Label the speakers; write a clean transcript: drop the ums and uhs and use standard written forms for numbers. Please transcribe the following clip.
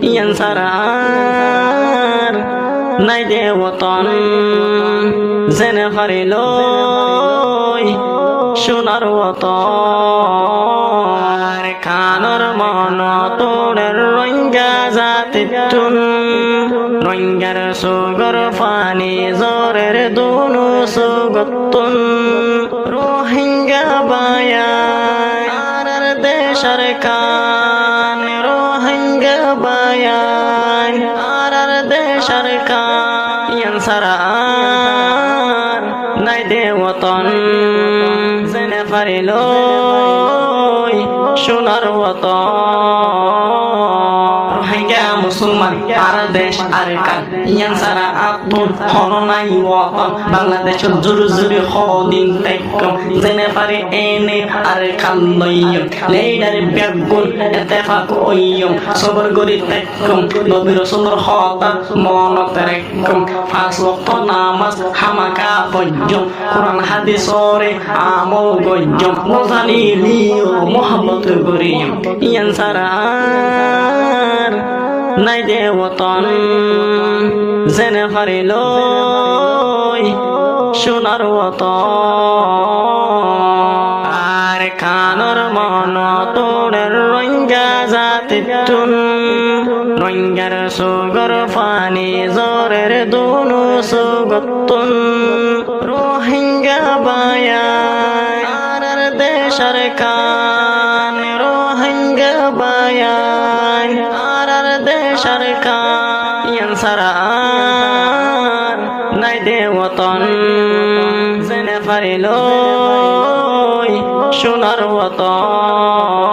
Speaker 1: ইয়ান সারার নাই দে ওতন জেনে ফারিল সোনার ওতন খানর মন তোড়ের রোহিঙ্গা জাতি টুন রোহিঙ্গার সুগর ফানি জোরের দুনু সুগতুন রোহিঙ্গা বায়ান আর দেশার কান রোহিঙ্গা বায়ান আর দেশার কান ইয়ান সারার নাই দে ওতন জেনে ফারিল সোনার ওতন রোহিঙ্গা মুসলমান আর দেশ আর কান ইয়ান সারা আতুন হরনাই ওতন বাংলাদেশের জুরু জুরু হদিন তাইকম জেনে ফারি এনে আর কান লইয়ম লেইডার বেগুন এতেফাক ওইয়ম সবর গরি তাইকম নবী রাসূলের হতা মনত রাখকম পাঁচ ওয়াক্ত নামাজ হামাকা পয়্যম কোরআন হাদিসরে আমল গয়্যম নজানি লিও মোহাম্মত করিম ইয়ান সারার নাই দে ওতন জেনে ফারিল সোনার ওতন আর খানর মন তোড়ের রোহিঙ্গা জাতি টুন রোহিঙ্গার সুগর ফানি জোরের দুনু সুগতুন রোহিঙ্গা বায়ান আর দেশার কান রোহিঙ্গা বায়ান আর দেশার কান ইয়ান সারার নাই দে ওতন জেনে ফারিল সোনার ওতন